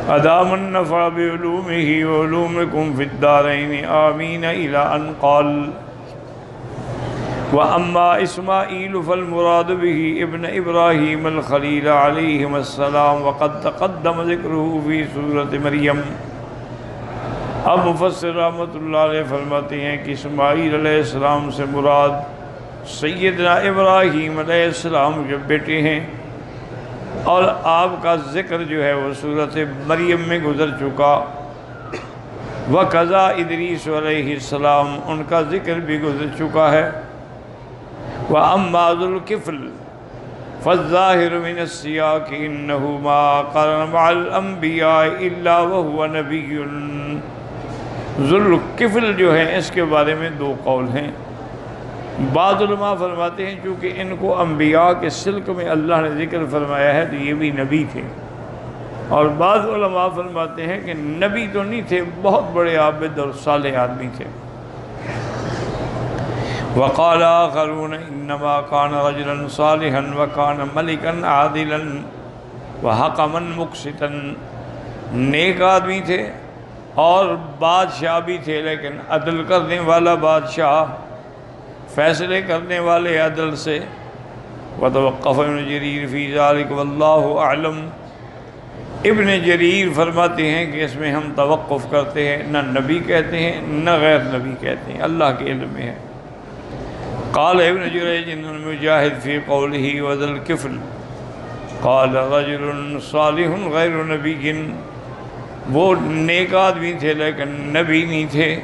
أدام النفع بعلومه وعلومكم في الدارين آمين إلى أن قال وأما إسماعيل فالمراد به ابن إبراهيم الخليل عليهما السلام وقد تقدم ذكره في سورة مريم۔ اب مفسر رحمۃ اللہ علیہ فرماتے ہیں کہ اسماعیل علیہ السلام سے مراد سیدنا ابراہیم علیہ السلام کے بیٹے ہیں، اور آپ کا ذکر جو ہے وہ سورۃ مریم میں گزر چکا۔ وَقَضَى ادریس علیہ السلام، ان کا ذکر بھی گزر چکا ہے۔ وَأَمَّا ذُو الْكِفْلِ فَالظَّاهِرُ مِنَ السِّيَاقِ إِنَّهُ مَا قَرَنَ مَعَ الْأَنْبِيَاءِ إِلَّا وَهُوَ نَبِيٌّ۔ ذُو الْكِفْلِ جو ہے اس کے بارے میں دو قول ہیں۔ بعض علماء فرماتے ہیں چونکہ ان کو انبیاء کے سلک میں اللہ نے ذکر فرمایا ہے تو یہ بھی نبی تھے، اور بعض علماء فرماتے ہیں کہ نبی تو نہیں تھے، بہت بڑے عابد اور صالح آدمی تھے۔ وقال آخرون انما كان رجلا صالحا وكان ملكا عادلا وحكما مقسطا، نیک آدمی تھے اور بادشاہ بھی تھے، لیکن عدل کرنے والا بادشاہ، فیصلے کرنے والے عدل سے۔ وتوقف ابن جریر فی ذلک واللہ اعلم، ابن جریر فرماتے ہیں کہ اس میں ہم توقف کرتے ہیں، نہ نبی کہتے ہیں نہ غیر نبی کہتے ہیں، اللہ کے علم میں ہے۔ قال ابن جریج المجاہد فی قولہ وذو الکفل قال رجل صالح غیر نبی، وہ نیک آدمی تھے لیکن نبی نہیں تھے۔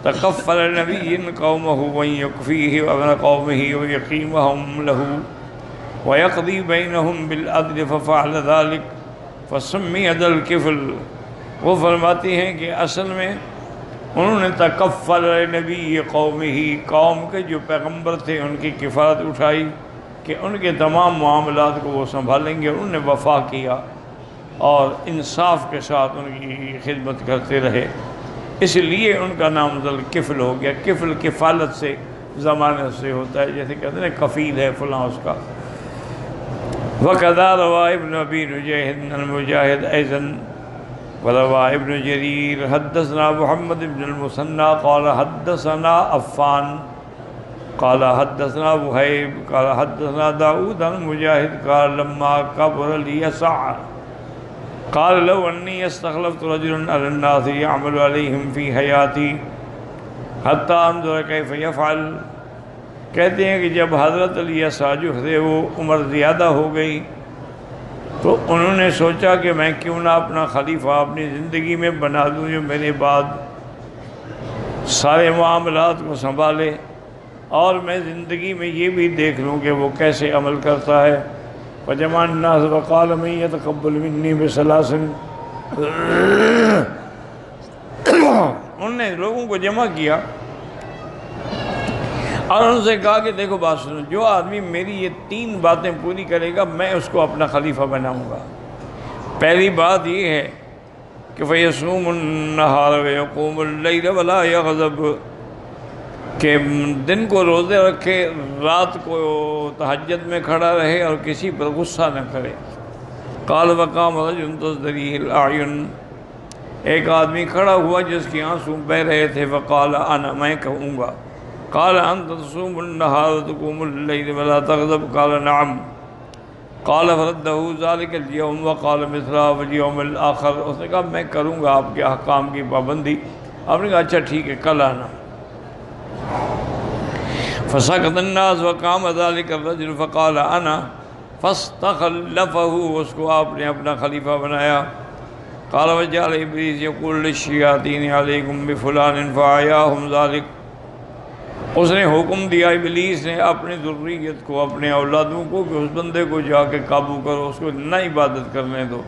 تکفل نبی قومہ ویکفیہ وابن قومہ ویقیمہم لہ ویقضی بینہم بالعدل ففعل ذلک فسمی ذو الکفل۔ وہ فرماتے ہیں کہ اصل میں انہوں نے تکفل نبی قومہ، قوم کے جو پیغمبر تھے ان کی کفالت اٹھائی کہ ان کے تمام معاملات کو وہ سنبھالیں گے، انہوں نے وفا کیا اور انصاف کے ساتھ ان کی خدمت کرتے رہے، اس لیے ان کا نام ذو الکفل ہو گیا۔ کفل کفالت سے زمانے سے ہوتا ہے، جیسے کہتے ہیں کفیل ہے فلاں اس کا۔ وَكَذَا رَوَى ابن ابی نجیح المجاہد ایضاً وروى ابن جریر حدثنا محمد بن المثنى قال حدثنا عفان قال حدثنا وہیب قال حدثنا داؤد عن مجاہد قال لما كبر اليسع قال لو انی استخلفت رجلا على الناس يعمل عليهم في حياتي حتى انظر كيف يفعل۔ کہتے ہیں کہ جب حضرت الیسع جو تھے وہ عمر زیادہ ہو گئی تو انہوں نے سوچا کہ میں کیوں نہ اپنا خلیفہ اپنی زندگی میں بنا دوں جو میرے بعد سارے معاملات کو سنبھالے، اور میں زندگی میں یہ بھی دیکھ لوں کہ وہ کیسے عمل کرتا ہے۔ فجمع الناس وقال من يتقبل مني بثلاث، انہوں نے لوگوں کو جمع کیا اور ان سے کہا کہ دیکھو بات سنو، جو آدمی میری یہ 3 باتیں پوری کرے گا میں اس کو اپنا خلیفہ بناؤں گا۔ پہلی بات یہ ہے کہ فَيَصُومُ النَّهَارَ وَيَقُومُ اللَّيْلَ وَلَا يَغْضَبُ، کہ دن کو روزے رکھے، رات کو تہجد میں کھڑا رہے اور کسی پر غصہ نہ کرے۔ قَالَ وَقَامَ رَجُلٌ تَزْدَرِيهِ الْأَعْيُنُ، ایک آدمی کھڑا ہوا جس کی آنسو بہہ رہے تھے۔ فَقَالَ أَنَا، میں کہوں گا۔ قال أنت تصوم النهار وتقوم الليل ولا تغضب قال نعم قال فرده ذلك اليوم وقال مثله في اليوم الآخر، اس نے کہا میں کروں گا آپ کے احکام کی پابندی۔ آپ نے کہا اچھا ٹھیک ہے کل آنا۔ فسكت الناس وقام ذلك الرجل فقال أنا فاستخلفه، اس کو آپ نے اپنا خلیفہ بنایا۔ قال وجعل إبليس يقول للشياطين عليكم بفلان فأعياهم ذلك، اس نے حکم دیا ابلیس نے اپنی ذریت کو، اپنے اولادوں کو کہ اس بندے کو جا کے قابو کرو، اس کو نہ عبادت کرنے دو۔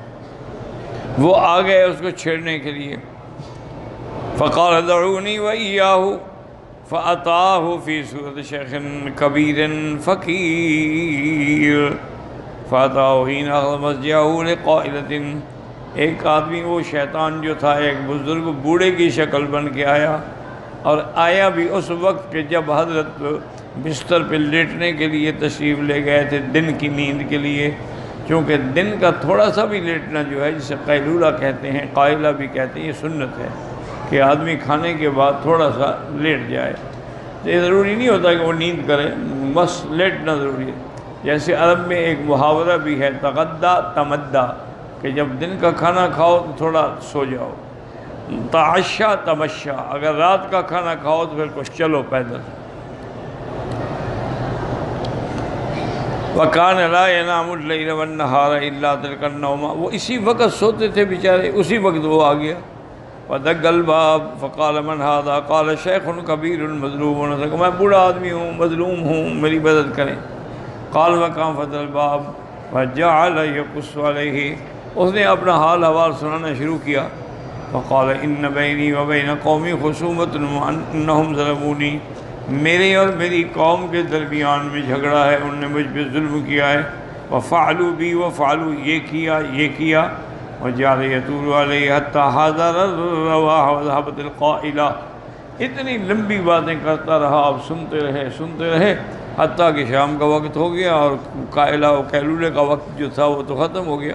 وہ آ گئے اس کو چھیڑنے کے لیے۔ فقال دعونی وإياه فأتاه في صورة شيخ كبير فقير فأتاه حين أخذ مضجعه لقائلة، ایک آدمی وہ شیطان جو تھا ایک بزرگ بوڑھے کی شکل بن کے آیا، اور آیا بھی اس وقت کہ جب حضرت بستر پہ لیٹنے کے لیے تشریف لے گئے تھے دن کی نیند کے لیے۔ چونکہ دن کا تھوڑا سا بھی لیٹنا جو ہے، جسے قیلولہ کہتے ہیں، قائلہ بھی کہتے ہیں، یہ سنت ہے کہ آدمی کھانے کے بعد تھوڑا سا لیٹ جائے۔ یہ ضروری نہیں ہوتا کہ وہ نیند کرے، بس لیٹنا ضروری ہے۔ جیسے عرب میں ایک محاورہ بھی ہے، تغدا تمدا، کہ جب دن کا کھانا کھاؤ تو تھوڑا سو جاؤ۔ تعشا تمشا، اگر رات کا کھانا کھاؤ تو پھر کچھ چلو پیدل۔ وَكَانَ لَا يَنَامُ اللَّيْلَ وَالنَّهَارَ إِلَّا تِلْكَ النَّوْمَ، وہ اسی وقت سوتے تھے بیچارے، اسی وقت وہ آ گیا۔ وَدَقَّ الْبَابَ فَقَالَ مَنْ هَذَا قَالَ شَيْخٌ كَبِيرٌ مَظْلُومٌ، میں بوڑھا آدمی ہوں، مظلوم ہوں، میری مدد کریں۔ قال وَكَانَ فَتَحَ الْبَابَ فَجَعَلَ يَقُصُّ عَلَيْهِ، اس نے اپنا حال احوال سنانا شروع کیا۔ فقال ان بینی و بین قومی خصومت انہم ظلمونی، میرے اور میری قوم کے درمیان میں جھگڑا ہے، انہوں نے مجھ پہ ظلم کیا ہے۔ وفعلوا بی وفعلوا، یہ کیا یہ کیا۔ وجعل یطول علیہ حتی حضر الرواح وذهبت القائلہ، اتنی لمبی باتیں کرتا رہا، اب سنتے رہے حتیٰ کہ شام کا وقت ہو گیا اور قائلہ و قیلولے کا وقت جو تھا وہ تو ختم ہو گیا۔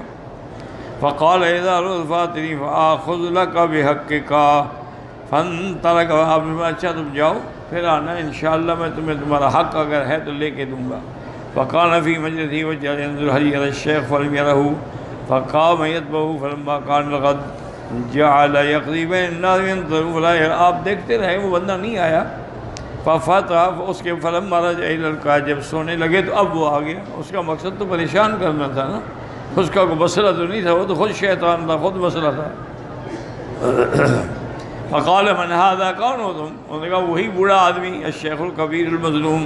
فقال اذا رفعتنی فآخذ لک بحقک فانطلق، آپ نے کہا اچھا تم جاؤ پھر آنا انشاءاللہ میں تمہیں تمہارا حق اگر ہے تو لے کے دوں گا۔ فقال فی مجلسی وجعل ينظر هل يرى الشیخ فلم يره فقام يتبعه فلما كان الغد جعل يقضي بين الناس ينظر فلا يرى، آپ دیکھتے رہے وہ بندہ نہیں آیا۔ ففتح، اس کے فلما رجع الى القاع، جب سونے لگے تو اب وہ آ گیا۔ اس کا مقصد تو پریشان کرنا تھا نا، اس کا کوئی مسئلہ تو نہیں تھا، وہ تو خود شیطان تھا، خود مسئلہ تھا۔ فقال من هذا، کون ہو تم؟ انہوں نے کہا وہی بوڑھا آدمی، الشیخ الکبیر المظلوم۔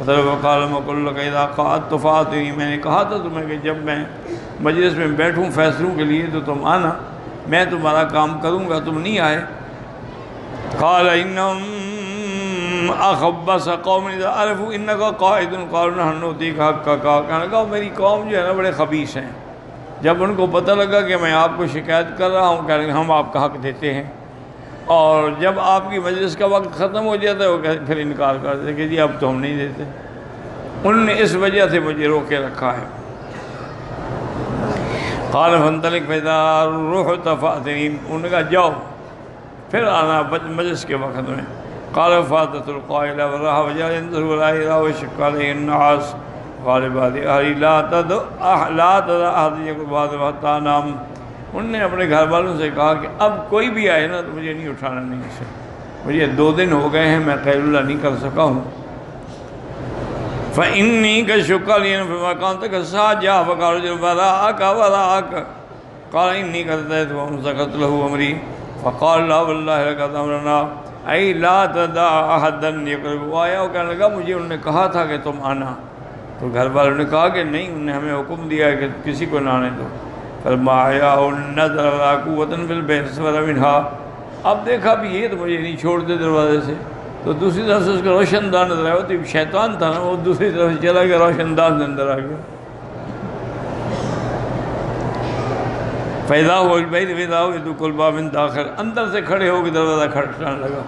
فقال مقل لك اذا قعدت فاتنی، میں نے کہا تھا تمہیں کہ جب میں مجلس میں بیٹھوں فیصلوں کے لیے تو تم آنا، میں تمہارا کام کروں گا، تم نہیں آئے۔ قال انہم اخبث قوم اذا عرفوا انك قائد قالوا نحن نؤتيك حقك، کہنے لگا میری قوم جو ہے نا بڑے خبیث ہیں، جب ان کو پتہ لگا کہ میں آپ کو شکایت کر رہا ہوں، کہنے لگے ہم آپ کا حق دیتے ہیں، اور جب آپ کی مجلس کا وقت ختم ہو جاتا ہے وہ پھر انکار کر دیتے کہ جی اب تو ہم نہیں دیتے۔ انہوں نے اس وجہ سے مجھے روکے رکھا ہے۔ قال فانطلق فاذا رحت فاتنی، انہوں نے کہا جاؤ پھر آنا مجلس کے وقت میں۔ قال فاتت القائلہ وراح وجعل ينظر ولا يرى وشق عليه النعاس قال بعد اہلی لا تدع احد يقرب هذا حتى انام، انہوں نے اپنے گھر والوں سے کہا کہ اب کوئی بھی آئے نا تو مجھے نہیں اٹھانا، نہیں سے مجھے 2 دن ہو گئے ہیں میں قیلولہ نہیں کر سکا ہوں۔ فإنی کشق علی فما كنت ساجا فقال رجل وراءك قال انی قد اتيت وامسكت له امری فقال لا والله لقد امرنا ای لا تدع احدا يقرب، آیا وہ کہنے لگا مجھے انہوں نے کہا تھا کہ تم آنا، تو گھر والوں نے کہا کہ نہیں، انہوں نے ہمیں حکم دیا ہے کہ کسی کو نہ آنے دو۔ فرمایا نظر قوتاً فی البیت اسفل منها، اب دیکھا بھی یہ تو مجھے نہیں چھوڑتے دروازے سے، تو دوسری طرف سے اس کا روشن دان نظر آیا، تو شیطان تھا نا، وہ دوسری طرف سے چلا گیا، روشن دان سے اندر آ گیا۔ فَإِذَا هُوَ الْبَيْتُ فَإِذَا هُوَ يَدُقُّ الْبَابَ مِنْ دَاخِلٍ، اندر سے کھڑے ہو کے دروازہ کھٹکھٹانے لگا۔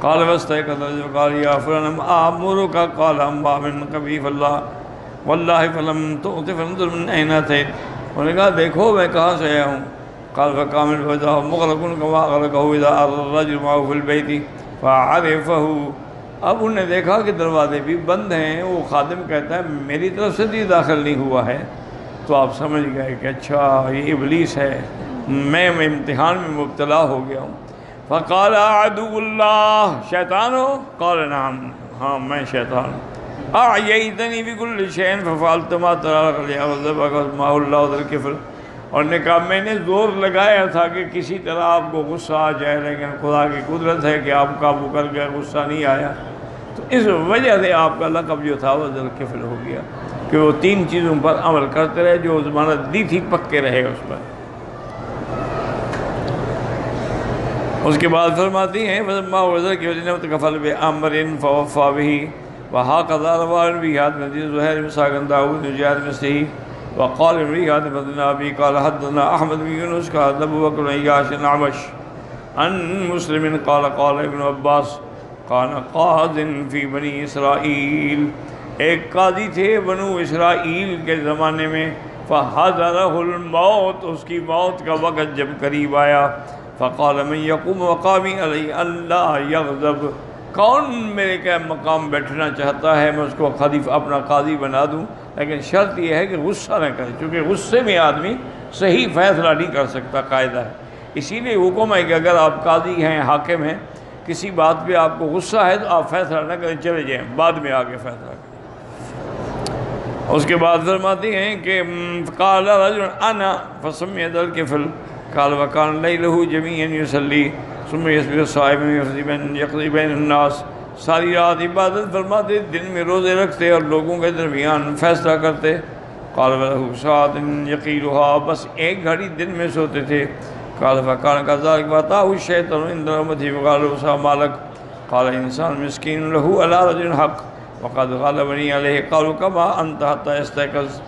قال فاستيقظ الرجل وقال يا فلان آمرك قال أما من قبيح والله فلم تؤت فانظر من أين أتيت، انہوں نے کہا دیکھو میں کہاں سے آیا ہوں۔ قال فقام الفزع مغلق كما أغلقه إذا الرجل معه في البيت فعرفه، اب انہوں نے دیکھا کہ دروازے بھی بند ہیں، وہ خادم کہتا ہے میری طرف سے بھی داخل نہیں ہوا ہے، تو آپ سمجھ گئے کہ اچھا یہ ابلیس ہے، میں امتحان میں مبتلا ہو گیا ہوں۔ فقال عدو اللہ، شیطان ہو؟ قال نعم، ہاں میں شیطان ہوں۔ اعییتنی بکل شیء ففعلت ما ترى وذبح ما اللہ ذو الکفر، اور نے کہا میں نے زور لگایا تھا کہ کسی طرح آپ کو غصہ آ جائے، لیکن خدا کی قدرت ہے کہ آپ قابو کر گئے، غصہ نہیں آیا، تو اس وجہ سے آپ کا لقب جو تھا وہ ذو الکفر ہو گیا، کہ وہ 3 چیزوں پر عمل کرتے رہے جو ضمانت دی تھی، پکے رہے اس پر۔ اس کے بعد فرماتی ہیں فَلَمَّا وَزَرَ کہ وَجِنَا مُتَكَفَلْ بِأَمْرٍ فَوَفَّى بِهِ وَهَكَذَا رواه بِهَادٍ بن زهير بن ساكن داود بن جاد مثله وقال بِهَادٍ فَدْنَا أَبِي قال حدثنا أحمد بن يونس قال أبو بكر بن عياش الأعمش عن مسلم قال قال ابن عباس كان قاض في بني إسرائيل، ایک قاضی تھے بنو اسرائیل کے زمانے میں، فحضرہ الموت، اس کی موت کا وقت جب قریب آیا، فقال من یقوم مقامی علی اللہ یغضب، کون میرے کا مقام بیٹھنا چاہتا ہے میں اس کو خلیفہ اپنا قاضی بنا دوں، لیکن شرط یہ ہے کہ غصہ نہ کرے، چونکہ غصے میں آدمی صحیح فیصلہ نہیں کر سکتا، قاعدہ ہے۔ اسی لیے حکم ہے کہ اگر آپ قاضی ہیں، حاکم ہیں، کسی بات پہ آپ کو غصہ ہے تو آپ فیصلہ نہ کریں، چلے جائیں، بعد میں آگے فیصلہ کریں۔ اس کے بعد فرماتے ہیں کہ قال رجل انا فسمي ذا الكفل قال وكان ليله جميعا يصلي ثم يصبح صائما يقضي بين الناس، ساری رات عبادت فرماتے، دن میں روزے رکھتے اور لوگوں کے درمیان فیصلہ کرتے۔ قال وله ساعة يقيلها، بس ایک گھڑی دن میں سوتے تھے۔ قال فكان كذلك فأتاه الشيطان عند نومته فقال له ما لك؟ قال انسان مسكين له على رجل حق وقد غلبني عليه، قالوا كما أنت حتى يستيقظ،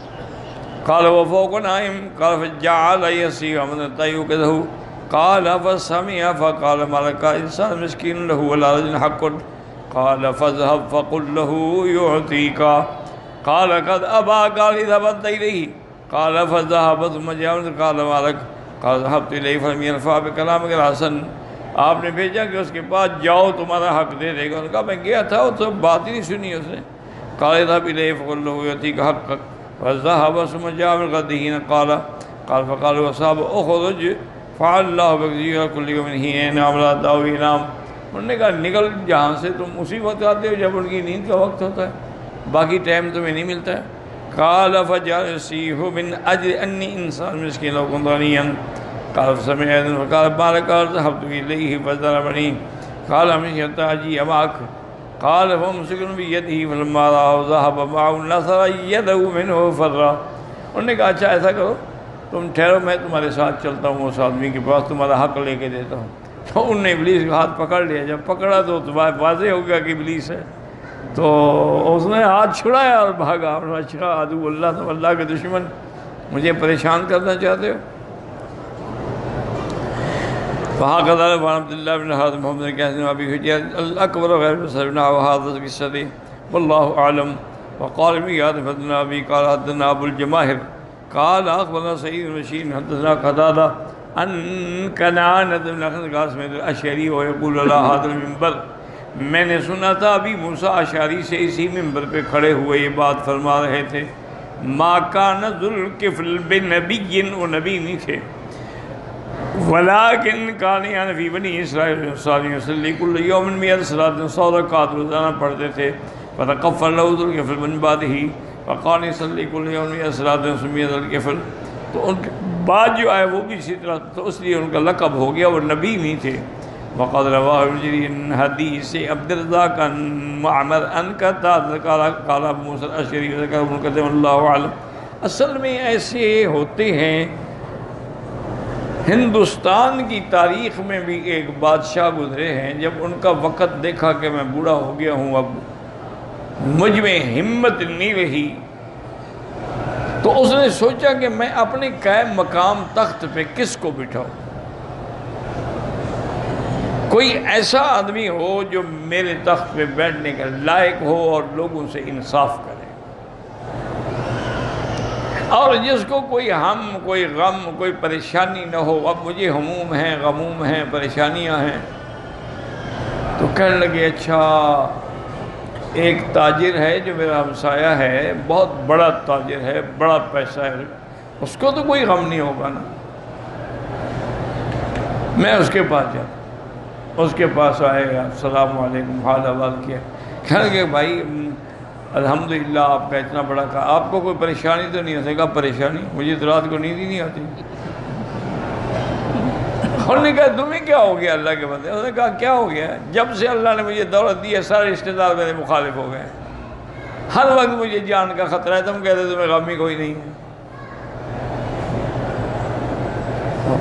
قال وفوق نائم، قال فجعل يسير من يوقظه، قال فسمع فقال ما لك؟ انسان مسكين له على رجل حق، قال فاذهب فقل له يعطيك، قال قد أبى، قال اذهب أنت إليه، قال فذهب ثم جاء قال ما لك؟ قال ذهبت إليه فلم ينفع بكلامك الحسن، آپ نے بھیجا کہ اس کے پاس جاؤ تمہارا حق دے دے گا۔ انہوں نے کہا میں گیا تھا، وہ تو بات ہی نہیں سنی اس نے۔ قال اذهب إليه فقل له يعطيك حقك، فذهب ثم جاء من غده قال فقال وصاب اخرج فعل الله بك كل يوم حين عمل داو انعام، انہوں نے کہا نکل جہاں سے، تم اسی وقت آتے ہو جب ان کی نیند کا وقت ہوتا ہے، باقی ٹائم تمہیں نہیں ملتا ہے۔ قال فجعل يسيح من اجل اني انسان مسكين لو كنت غنيا، قال فسمع اذن فقال ما لك؟ قال ذهبت اليه فضربني، قال مشي حتى اجي معك، قال فمسك بيده فلما رآه ذهب معه نثر يده منه فرا، انہوں نے کہا اچھا ایسا کرو تم ٹھہرو، میں تمہارے ساتھ چلتا ہوں اس آدمی کے پاس، تمہارا حق لے کے دیتا ہوں۔ تو انہوں نے ابلیس کا ہاتھ پکڑ لیا، جب پکڑا تو واضح ہو گیا کہ ابلیس ہے، تو اس نے ہاتھ چھڑایا اور بھاگا۔ اچھا عدو اللہ، تم اللہ کے دشمن، مجھے پریشان کرنا چاہتے ہو؟ وهكذا عن عبد الله بن حاتم محمد بن قاسم ابي حجاج الاكبر غير مسلمنا وهذا القصه والله اعلم۔ وقال مياد بن ابي قال حدثنا ابو الجماهر قال اخبرنا سعيد بن بشير حدثنا قتادة عن كنعان بن قاسم الاشعري ويقول على هذا المنبر، میں نے سنا تھا ابھی موسیٰ اشعری سے اسی منبر پہ کھڑے ہوئے یہ بات فرما رہے تھے، ما كان ذو الكفل بنبي، وہ نبی نہیں تھے، ولیکن کانی یعنی فی بنی اسرائیل صلی یصلی کل یوم 100 صلاۃ، 100 رکعات روزانہ پڑھتے تھے، فتکفر له ذو الکفل من بعدہ، وقال یصلی کل یوم 100 صلاۃ سمی ذو الکفل، تو ان کے بعد جو آئے وہ بھی اسی طرح، تو اس لیے ان کا لقب ہو گیا، وہ نبی نہیں تھے۔ وقد رواہ ابن حدیث عبد الرزاق عن معمر عن قتادہ قال ابو موسیٰ الاشعری ذکر ابن کثیر اللہ اعلم۔ اصل میں ایسے ہوتے ہیں، ہندوستان کی تاریخ میں بھی ایک بادشاہ گزرے ہیں، جب ان کا وقت دیکھا کہ میں بوڑھا ہو گیا ہوں، اب مجھ میں ہمت نہیں رہی، تو اس نے سوچا کہ میں اپنے قائم مقام تخت پہ کس کو بٹھاؤں، کوئی ایسا آدمی ہو جو میرے تخت پہ بیٹھنے کا لائق ہو اور لوگوں سے انصاف کرے، اور جس کو کوئی ہم، کوئی غم، کوئی پریشانی نہ ہو۔ اب مجھے ہموم ہیں، غموم ہیں، پریشانیاں ہیں، تو کہنے لگے اچھا ایک تاجر ہے جو میرا ہمسایہ ہے، بہت بڑا تاجر ہے، بڑا پیسہ ہے، اس کو تو کوئی غم نہیں ہوگا نا، میں اس کے پاس جاتا۔ اس کے پاس آئے، السلام علیکم، حال احوال کیا، کہنے لگے بھائی الحمدللہ آپ کا اتنا بڑا کہا، آپ کو کوئی پریشانی تو نہیں ہوتی؟ کہا پریشانی؟ مجھے تو رات کو نیند ہی نہیں آتی۔ انہوں نے کہا تمہیں کیا ہو گیا اللہ کے بندے؟ انہوں نے کہا کیا ہو گیا؟ جب سے اللہ نے مجھے دولت دی ہے سارے رشتہ دار میرے مخالف ہو گئے، ہر وقت مجھے جان کا خطرہ ہے، تم کہتے تمہیں غم ہی کوئی نہیں ہے۔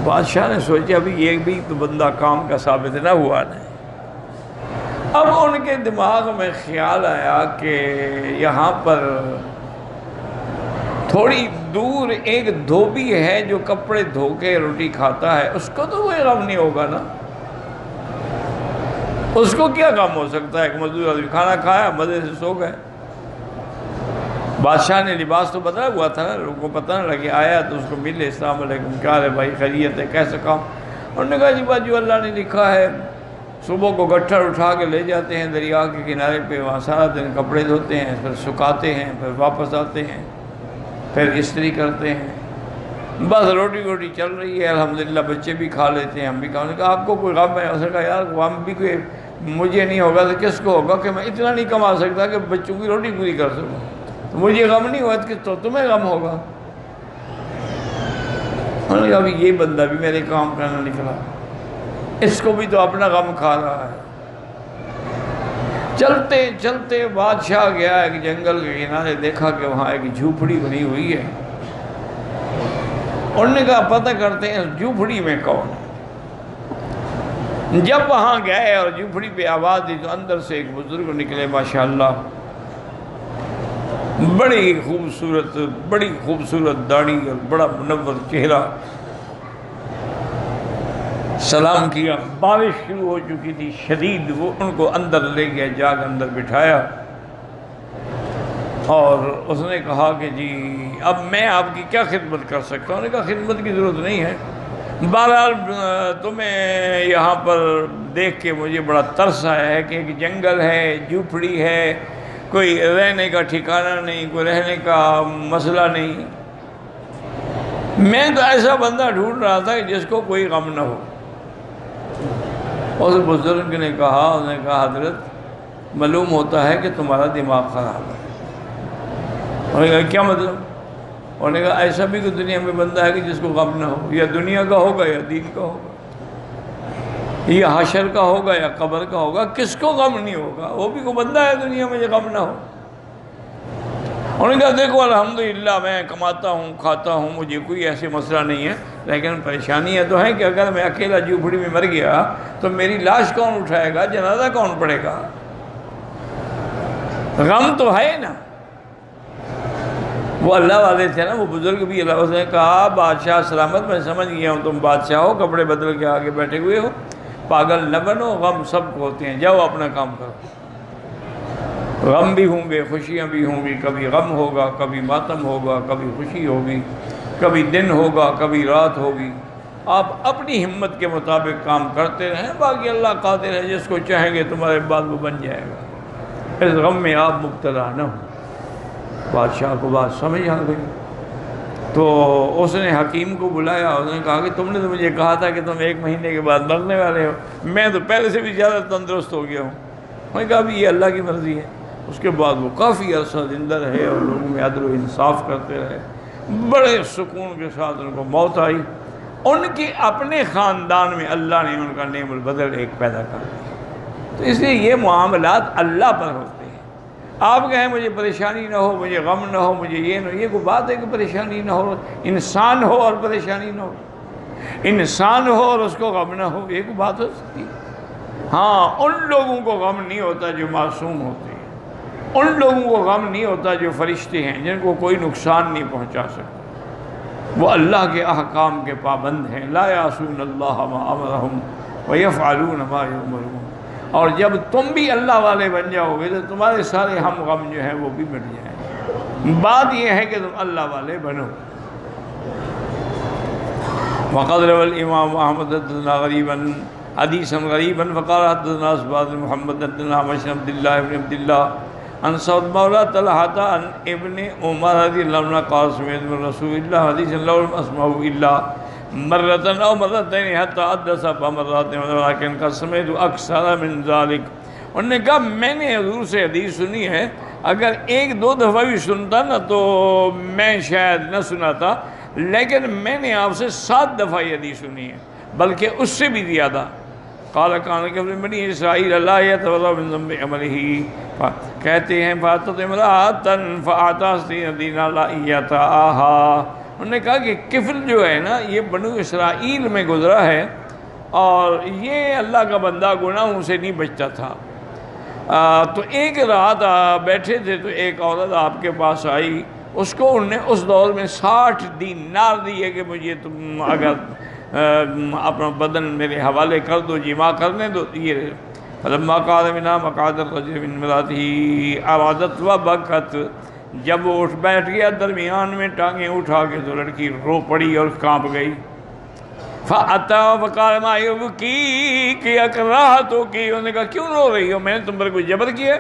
بادشاہ نے سوچا ابھی یہ بھی تو بندہ کام کا ثابت نہ ہوا نہیں۔ اب ان کے دماغ میں خیال آیا کہ یہاں پر تھوڑی دور ایک دھوبی ہے جو کپڑے دھو کے روٹی کھاتا ہے، اس کو تو کوئی غم نہیں ہوگا نا، اس کو کیا غم ہو سکتا ہے؟ ایک مزدور آدمی کھانا کھایا، مزے سے سو گئے۔ بادشاہ نے لباس تو بدلا ہوا تھا، لوگوں کو پتہ نہ لگے، آیا تو اس کو ملے، السلام علیکم، کیا ہے بھائی، خیریت ہے، کیسا کام؟ انہوں نے کہا جی بات جو اللہ نے لکھا ہے، صبح کو گٹھر اٹھا کے لے جاتے ہیں دریا کے کنارے پہ، وہاں سارا دن کپڑے دھوتے ہیں، پھر سکھاتے ہیں، پھر واپس آتے ہیں، پھر استری کرتے ہیں، بس روٹی روٹی چل رہی ہے، الحمدللہ بچے بھی کھا لیتے ہیں، ہم بھی کھا لیتے ہیں۔ کہا آپ کو کوئی غم ہے؟ اس نے کہا یار غم بھی کوئی مجھے نہیں ہوگا تو کس کو ہوگا کہ میں اتنا نہیں کما سکتا کہ بچوں کی روٹی پوری کر سکوں، تو مجھے غم نہیں ہوا تو تمہیں غم ہوگا۔ انہوں نے کہا ابھی یہ بندہ بھی میرے کام کرنا نکلا، اس کو بھی تو اپنا غم کھا رہا ہے۔ چلتے چلتے بادشاہ گیا ایک جنگل کے کنارے، دیکھا کہ وہاں ایک جھوپڑی بنی ہوئی ہے۔ انہوں نے کہا پتہ کرتے ہیں اس جھوپڑی میں کون ہے۔ جب وہاں گئے اور جھوپڑی پہ آواز دی تو اندر سے ایک بزرگ نکلے، ماشاءاللہ، بڑی خوبصورت داڑھی اور بڑا منور چہرہ۔ سلام کیا، بارش شروع ہو چکی تھی شدید، وہ ان کو اندر لے گیا، جا کے اندر بٹھایا اور اس نے کہا کہ جی اب میں آپ کی کیا خدمت کر سکتا ہوں؟ انہوں نے کہا خدمت کی ضرورت نہیں ہے، بہرحال تمہیں یہاں پر دیکھ کے مجھے بڑا ترس آیا ہے کہ ایک جنگل ہے، جھوپڑی ہے، کوئی رہنے کا ٹھکانہ نہیں، کوئی رہنے کا مسئلہ نہیں، میں تو ایسا بندہ ڈھونڈ رہا تھا کہ جس کو کوئی غم نہ ہو۔ اس بزرگ نے کہا حضرت معلوم ہوتا ہے کہ تمہارا دماغ خراب ہے۔ انہوں نے کہا کیا مطلب؟ انہوں نے کہا ایسا بھی کہ دنیا میں بندہ ہے کہ جس کو غم نہ ہو، یا دنیا کا ہوگا یا دین کا ہوگا، یا حشر کا ہوگا یا قبر کا ہوگا، کس کو غم نہیں ہوگا؟ وہ بھی کوئی بندہ ہے دنیا میں جو غم نہ ہو۔ انہوں نے کہا دیکھو الحمدللہ میں کماتا ہوں، کھاتا ہوں، مجھے کوئی ایسے مسئلہ نہیں ہے، لیکن پریشانیاں تو ہیں کہ اگر میں اکیلا جھوپڑی میں مر گیا تو میری لاش کون اٹھائے گا، جنازہ کون پڑھے گا؟ غم تو ہے نا۔ وہ اللہ والے تھے نا، وہ بزرگ بھی اللہ، اس نے کہا بادشاہ سلامت، میں سمجھ گیا ہوں تم بادشاہ ہو، کپڑے بدل کے آگے بیٹھے ہوئے ہو، پاگل نہ بنو، غم سب کو ہوتے ہیں، جاؤ اپنا کام کرو۔ غم بھی ہوں گے، خوشیاں بھی ہوں گی، کبھی غم ہوگا، کبھی ماتم ہوگا، کبھی خوشی ہوگی، کبھی دن ہوگا، کبھی رات ہوگی، آپ اپنی ہمت کے مطابق کام کرتے رہیں، باقی اللہ قادر ہے، جس کو چاہیں گے تمہارے بعد وہ بن جائے گا، اس غم میں آپ مبتلا نہ ہوں۔ بادشاہ کو بات سمجھ آ گئی، تو اس نے حکیم کو بلایا، اس نے کہا کہ تم نے تو مجھے کہا تھا کہ تم 1 مہینے کے بعد مرنے والے ہو، میں تو پہلے سے بھی زیادہ تندرست ہو گیا ہوں۔ میں نے کہا ابھی یہ اللہ کی مرضی ہے۔ اس کے بعد وہ کافی عرصہ زندہ رہے اور لوگوں میں عدل و انصاف کرتے رہے، بڑے سکون کے ساتھ ان کو موت آئی۔ ان کے اپنے خاندان میں اللہ نے ان کا نعم البدل ایک پیدا کر دیا۔ تو اس لیے یہ معاملات اللہ پر ہوتے ہیں۔ آپ کہیں مجھے پریشانی نہ ہو، مجھے غم نہ ہو، مجھے یہ نہ ہو، یہ کوئی بات ہے کہ پریشانی نہ ہو؟ انسان ہو اور پریشانی نہ ہو، انسان ہو اور اس کو غم نہ ہو، یہ کوئی بات ہو سکتی ہے؟ ہاں، ان لوگوں کو غم نہیں ہوتا جو معصوم ہوتے ہیں، ان لوگوں کو غم نہیں ہوتا جو فرشتے ہیں، جن کو کوئی نقصان نہیں پہنچا سکتا، وہ اللہ کے احکام کے پابند ہیں، لا یعصون اللہ ما امرہم ویفعلون ما یؤمرون۔ اور جب تم بھی اللہ والے بن جاؤ گے تو تمہارے سارے ہم غم جو ہیں وہ بھی مٹ جائیں گے۔ بات یہ ہے کہ تم اللہ والے بنو۔ وقد روى الامام احمد حدثنا غریبا حدیثا غریبا فقال حدثنا اسباد محمد حدثنا مشن عبد الله بن عبد الله عن سعد مولا طلحة عن ابن عمر رضی اللہ عنہ قال سمعت من رسول اللہ حدیثا لا اسمعه الا مرة او مرتين حتى حدث بمرات ولكن قد سمعت اکثر من ذلك۔ انہوں نے کہا میں نے حضور سے حدیث سنی ہے، اگر 1-2 دفعہ بھی سنتا نا تو میں شاید نہ سناتا، لیکن میں نے آپ سے 7 دفعہ یہ حدیث سنی ہے، بلکہ اس سے بھی زیادہ۔ قال کان کہ بنی اسرائیل لا یتولوا من ذنب عملہ، کہتے ہیں فاتت امرأۃ فاعطت دینار لا یتاہا۔ انہوں نے کہا کہ کفل جو ہے نا یہ بنو اسرائیل میں گزرا ہے، اور یہ اللہ کا بندہ گناہوں سے نہیں بچتا تھا۔ تو ایک رات بیٹھے تھے تو ایک عورت آپ کے پاس آئی، اس کو انہوں نے اس دور میں 60 دینار دیے کہ مجھے تم اگر اپنا بدن میرے حوالے کر دو، جماع کرنے دو۔ یہ فلما قال منها مقعد الرجل من امرأته ارادت وبكت، جب وہ اٹھ بیٹھ گیا درمیان میں ٹانگیں اٹھا کے تو لڑکی رو پڑی اور کانپ گئی. فَأَتَا وَقَالَ مَا يُبْكِيكِ أَكْرَهْتُكِ، انہوں نے کہا کیوں رو رہی ہو، میں نے تم پر کوئی جبر کیا،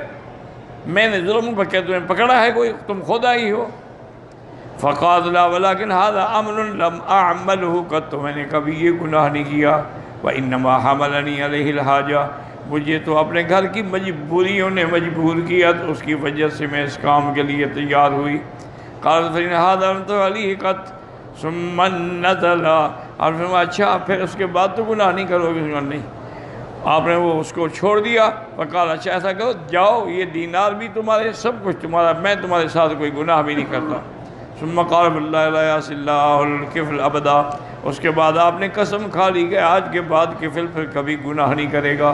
میں نے ظلم پر کیا تمہیں پکڑا ہے کوئی، تم خود آئی ہو. فقالت لا ولكن هذا امر لم اعمله قط، میں نے کبھی یہ گناہ نہیں کیا. وانما حملني عليه الحاجہ، مجھے تو اپنے گھر کی مجبوریوں نے مجبور کیا، تو اس کی وجہ سے میں اس کام کے لیے تیار ہوئی. قالت فإن هذا لم عليه قط ثم نزل، اور فرمایا اچھا پھر اس کے بعد تو گناہ نہیں کرو گے. نہیں، آپ نے وہ اس کو چھوڑ دیا. فقال اچھا ایسا کرو، جاؤ یہ دینار بھی تمہارے، سب کچھ تمہارا، میں تمہارے ساتھ کوئی گناہ بھی نہیں کرتا. ثم قال بالله لا يعصي الله الكفل ابدا، اس کے بعد آپ نے قسم کھا لی کہ آج کے بعد کفل پھر کبھی گناہ نہیں کرے گا.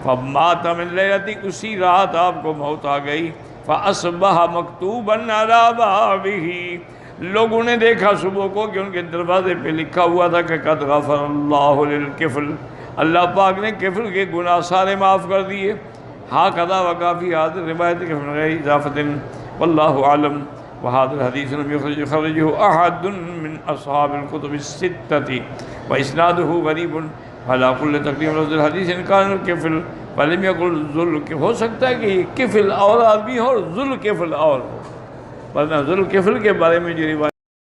فمات من لیلتی، اسی رات آپ کو موت آ گئی. فاصبح مکتوبا علی بابہ، لوگوں نے دیکھا صبح کو کہ ان کے دروازے پہ لکھا ہوا تھا کہ قد غفر اللہ للکفل، اللہ پاک نے کفل کے گناہ سارے معاف کر دیے. ہاں قضا وقافی حاضر روایت کے غیر اضافت واللہ عالم. وهذا الحديث لم يخرجه أحد من أصحاب الكتب الستة وإسناده غريب. على كل تقديم لفظ الحديث إن كان الكفل فلم يقل ذل الكفل، ہو سکتا ہے کہ کفل اور آدمی ہو اور ذل کفل اور ہو، ورنہ ذل کفل کے بارے میں جو روایت